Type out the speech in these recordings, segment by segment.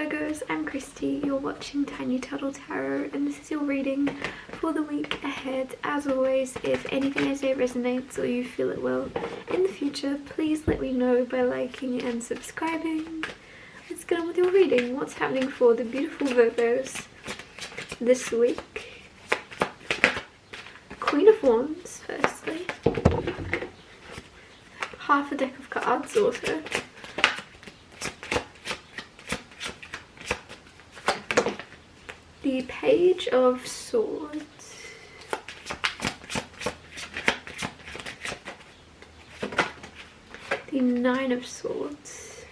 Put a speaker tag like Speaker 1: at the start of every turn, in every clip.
Speaker 1: Virgos, I'm Christy, you're watching Tiny Turtle Tarot, and this is your reading for the week ahead. As always, if anything I say resonates or you feel it will in the future, please let me know by liking and subscribing. Let's get on with your reading. What's happening for the beautiful Virgos this week? Queen of Wands, firstly. Half a deck of cards also. The Page of Swords, the Nine of Swords,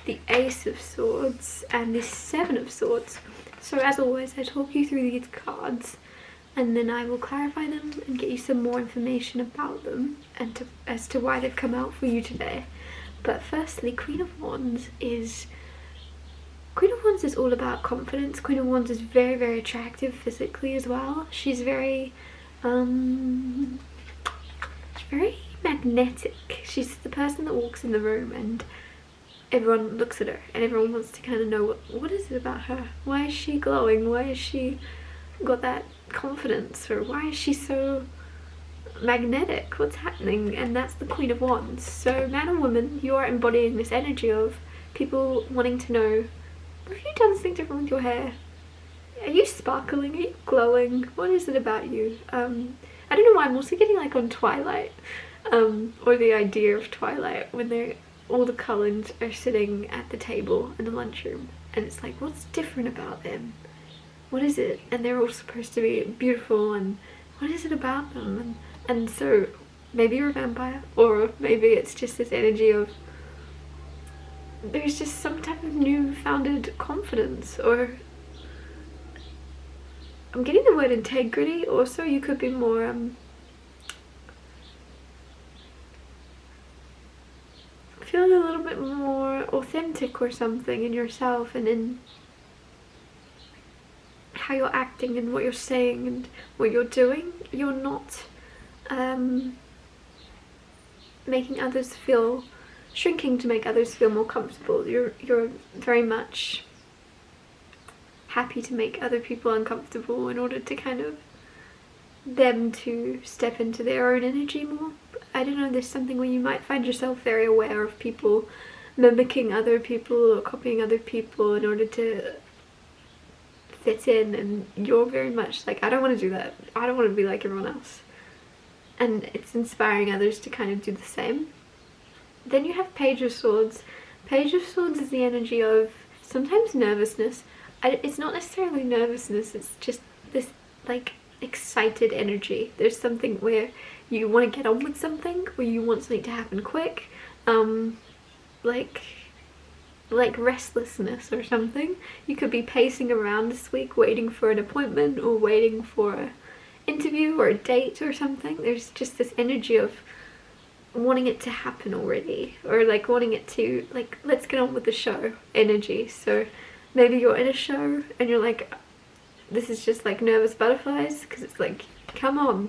Speaker 1: the Ace of Swords, and the Seven of Swords. So as always, I talk you through these cards and then I will clarify them and get you some more information about them and as to why they've come out for you today. But firstly, Queen of Wands is all about confidence. Queen of Wands is very, very attractive physically as well. She's very magnetic. She's the person that walks in the room and everyone looks at her and everyone wants to kind of know what is it about her? Why is she glowing? Why has she got that confidence? Or why is she so magnetic? What's happening? And that's the Queen of Wands. So man or woman, you're embodying this energy of people wanting to know, have you done something different with your hair? Are you sparkling? Are you glowing? What is it about you? I don't know why I'm also getting like on Twilight, or the idea of Twilight when all the Cullens are sitting at the table in the lunchroom and it's like, what's different about them? What is it? And they're all supposed to be beautiful, and what is it about them? And so maybe you're a vampire, or maybe it's just this energy of there's just some type of new-founded confidence, or I'm getting the word integrity. Also, you could be more feeling a little bit more authentic or something in yourself and in how you're acting and what you're saying and what you're doing. You're not making others feel shrinking to make others feel more comfortable. You're very much happy to make other people uncomfortable in order to kind of them to step into their own energy more. I don't know, there's something where you might find yourself very aware of people mimicking other people or copying other people in order to fit in, and you're very much like, I don't want to do that. I don't want to be like everyone else. And it's inspiring others to kind of do the same. Then you have Page of Swords. Page of Swords is the energy of sometimes nervousness. It's not necessarily nervousness, it's just this like excited energy. There's something where you want to get on with something, or you want something to happen quick, like restlessness or something. You could be pacing around this week waiting for an appointment or waiting for an interview or a date or something. There's just this energy of wanting it to happen already, or like wanting it to, like, let's get on with the show energy. So maybe you're in a show and you're like, this is just like nervous butterflies, because it's like, come on.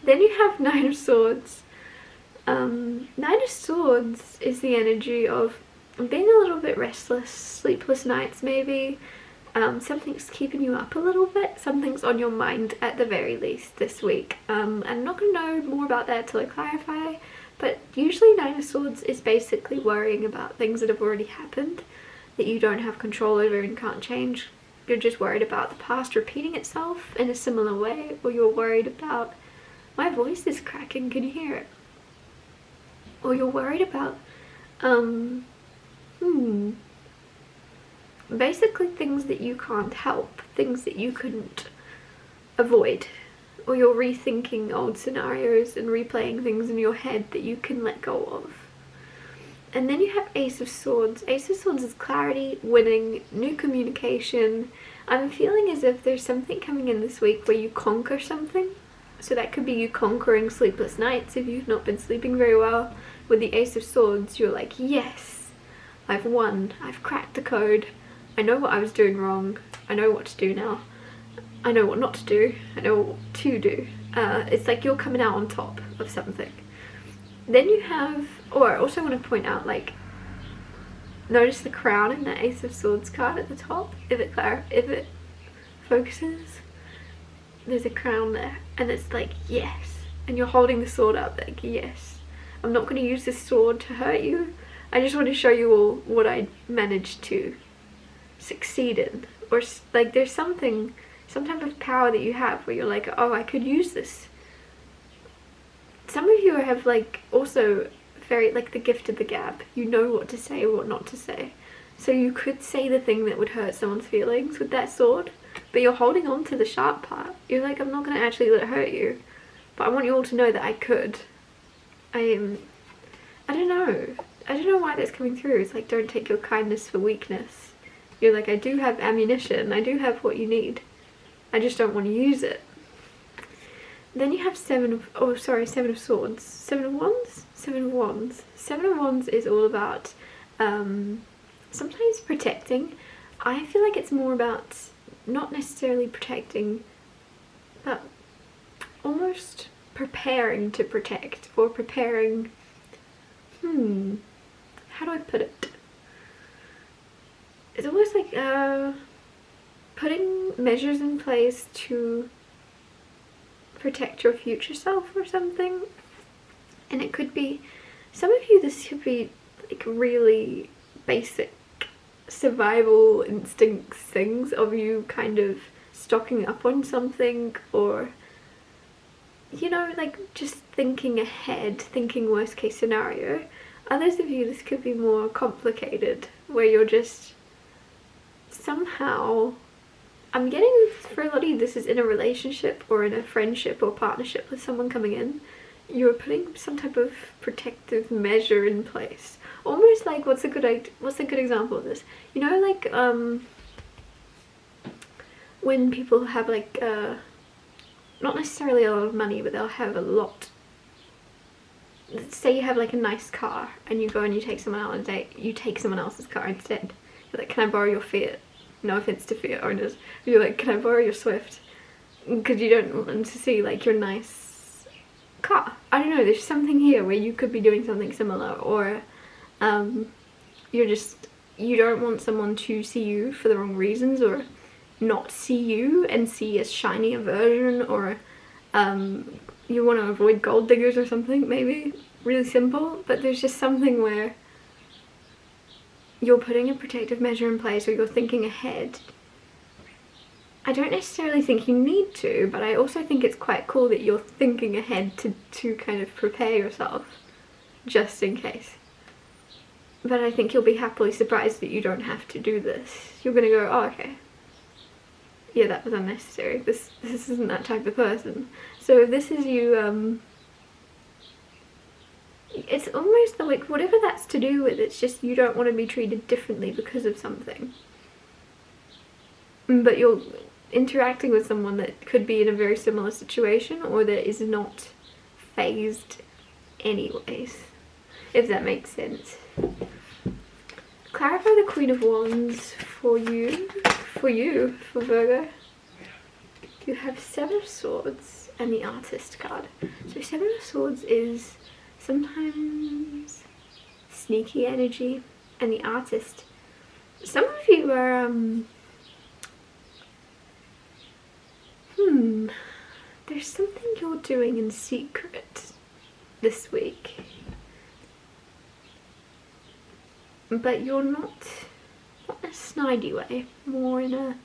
Speaker 1: Then you have Nine of Swords. Nine of Swords is the energy of being a little bit restless, sleepless nights maybe. Something's keeping you up a little bit, something's on your mind at the very least this week. I'm not going to know more about that till I clarify. But usually Nine of Swords is basically worrying about things that have already happened that you don't have control over and can't change. You're just worried about the past repeating itself in a similar way, or you're worried about, my voice is cracking, can you hear it? Or you're worried about, basically things that you can't help, things that you couldn't avoid. Or you're rethinking old scenarios and replaying things in your head that you can let go of. And then you have Ace of Swords. Ace of Swords is clarity, winning, new communication. I'm feeling as if there's something coming in this week where you conquer something. So that could be you conquering sleepless nights if you've not been sleeping very well. With the Ace of Swords, you're like, yes, I've won. I've cracked the code. I know what I was doing wrong. I know what to do now. I know what not to do. I know what to do. It's like you're coming out on top of something. Then you have, or I also want to point out, like, notice the crown in the Ace of Swords card at the top. If it focuses, there's a crown there, and it's like, yes, and you're holding the sword up like, yes, I'm not going to use this sword to hurt you. I just want to show you all what I managed to succeed in. Or like there's some type of power that you have where you're like, oh, I could use this. Some of you have like also very like the gift of the gab. You know what to say or what not to say. So you could say the thing that would hurt someone's feelings with that sword, but you're holding on to the sharp part. You're like, I'm not going to actually let it hurt you, but I want you all to know that I could. I don't know why that's coming through. It's like, don't take your kindness for weakness. You're like, I do have ammunition. I do have what you need. I just don't want to use it. Then you have Seven of Swords. Seven of Wands? Seven of Wands. Seven of Wands is all about sometimes protecting. I feel like it's more about not necessarily protecting, but almost preparing to protect, or preparing, how do I put it? It's almost like putting measures in place to protect your future self or something. And it could be, some of you, this could be like really basic survival instincts things of you kind of stocking up on something, or you know, like just thinking ahead, thinking worst case scenario. Others of you, this could be more complicated, where you're just somehow, I'm getting for a lot of you, this is in a relationship or in a friendship or partnership with someone coming in. You're putting some type of protective measure in place. Almost like, what's a good example of this? You know, like when people have like not necessarily a lot of money, but they'll have a lot. Say you have like a nice car and you go and you take someone out on a date, you take someone else's car instead. You're like, can I borrow your Fiat? No offense to Fiat owners. You're like, can I borrow your Swift? Because you don't want them to see like your nice car. I don't know, there's something here where you could be doing something similar, or you don't want someone to see you for the wrong reasons, or not see you and see a shiny version, or you want to avoid gold diggers or something, maybe. Really simple, but there's just something where you're putting a protective measure in place, or you're thinking ahead. I don't necessarily think you need to, but I also think it's quite cool that you're thinking ahead to kind of prepare yourself, just in case. But I think you'll be happily surprised that you don't have to do this. You're gonna go, oh, okay. Yeah, that was unnecessary. This isn't that type of person. So if this is you, it's almost like whatever that's to do with, it's just you don't want to be treated differently because of something. But you're interacting with someone that could be in a very similar situation, or that is not phased anyways, if that makes sense. Clarify the Queen of Wands for you, for Virgo. You have Seven of Swords and the Artist card. So Seven of Swords is sometimes sneaky energy, and the Artist. Some of you are, there's something you're doing in secret this week. But you're not in a snidey way, more in a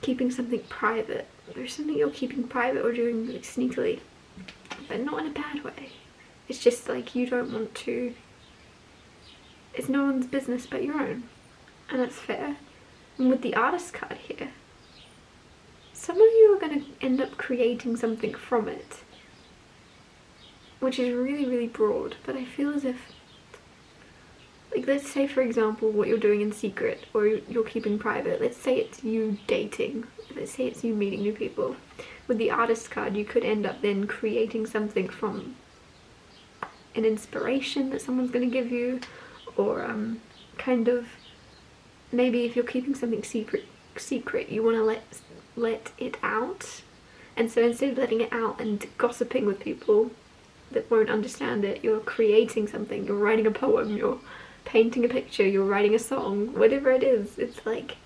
Speaker 1: keeping something private. There's something you're keeping private or doing like sneakily, but not in a bad way. It's just like you don't want to, it's no one's business but your own, and that's fair. And with the Artist card here, some of you are going to end up creating something from it, which is really, really broad, but I feel as if, like, let's say for example what you're doing in secret or you're keeping private, let's say it's you dating, let's say it's you meeting new people. With the Artist card, you could end up then creating something from an inspiration that someone's going to give you, or kind of, maybe if you're keeping something secret, you want to let it out, and so instead of letting it out and gossiping with people, that won't understand it. You're creating something, you're writing a poem, you're painting a picture, you're writing a song, whatever it is. It's like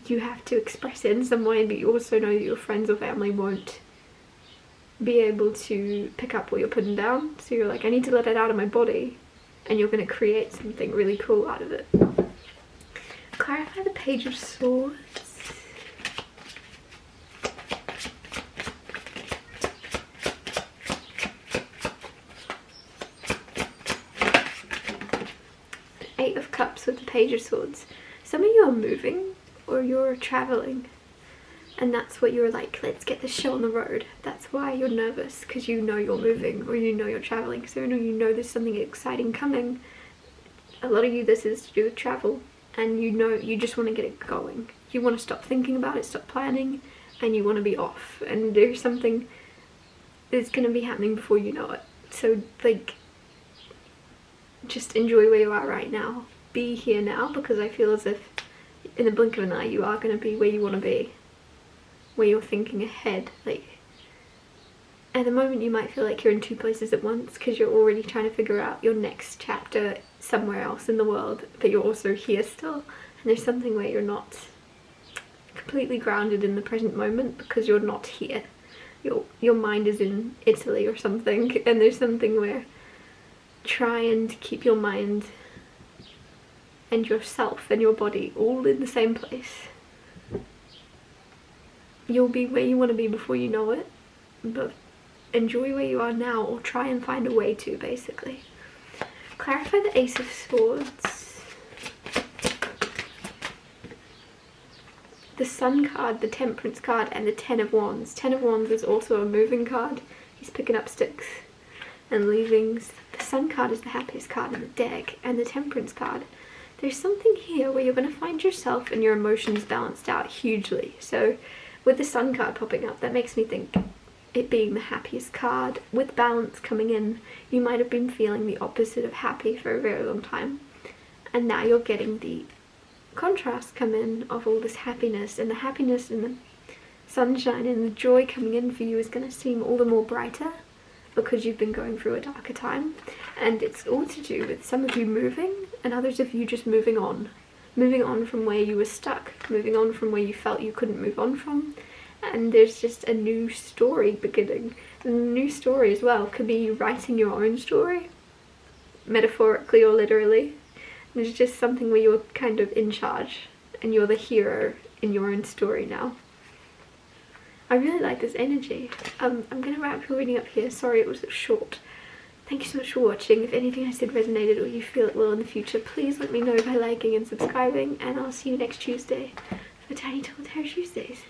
Speaker 1: you have to express it in some way, but you also know that your friends or family won't be able to pick up what you're putting down. So you're like, I need to let it out of my body, and you're going to create something really cool out of it. Clarify the Page of Swords. Eight of Cups with the Page of Swords. Some of you are moving or you're traveling, and that's what you're like, let's get this show on the road. That's why you're nervous, because you know you're moving or you know you're traveling. So you know there's something exciting coming. A lot of you, this is to do with travel, and you know you just want to get it going. You want to stop thinking about it, stop planning, and you want to be off. And there's something that's going to be happening before you know it. So like, just enjoy where you are right now. Be here now, because I feel as if in the blink of an eye you are going to be where you want to be, where you're thinking ahead. Like, at the moment you might feel like you're in two places at once, because you're already trying to figure out your next chapter somewhere else in the world, but you're also here still. And there's something where you're not completely grounded in the present moment, because you're not here. Your mind is in Italy or something, and there's something where try and keep your mind and yourself and your body all in the same place. You'll be where you want to be before you know it, but enjoy where you are now, or try and find a way to, basically. Clarify the Ace of Swords. The Sun card, the Temperance card, and the Ten of Wands. Ten of Wands is also a moving card. He's picking up sticks and leavings. The Sun card is the happiest card in the deck, and the Temperance card. There's something here where you're going to find yourself and your emotions balanced out hugely. So with the Sun card popping up, that makes me think it being the happiest card, with balance coming in, you might have been feeling the opposite of happy for a very long time, and now you're getting the contrast come in of all this happiness, and the happiness and the sunshine and the joy coming in for you is going to seem all the more brighter, because you've been going through a darker time. And it's all to do with some of you moving, and others of you just moving on from where you were stuck, moving on from where you felt you couldn't move on from. And there's just a new story beginning. The new story as well could be you writing your own story, metaphorically or literally. There's just something where you're kind of in charge and you're the hero in your own story now. I really like this energy. I'm going to wrap your reading up here. Sorry it was so short. Thank you so much for watching. If anything I said resonated or you feel it will in the future, please let me know by liking and subscribing, and I'll see you next Tuesday for Tiny Tall Tarot Tuesdays.